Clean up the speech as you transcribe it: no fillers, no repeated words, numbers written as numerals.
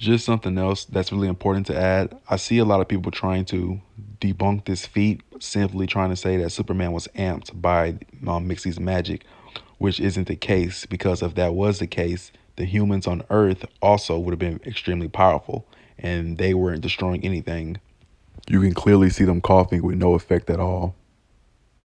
Just something else that's really important to add. I see a lot of people trying to debunk this feat, simply trying to say that Superman was amped by Mixie's magic, which isn't the case. Because if that was the case, the humans on Earth also would have been extremely powerful, and they weren't destroying anything. You can clearly see them coughing with no effect at all.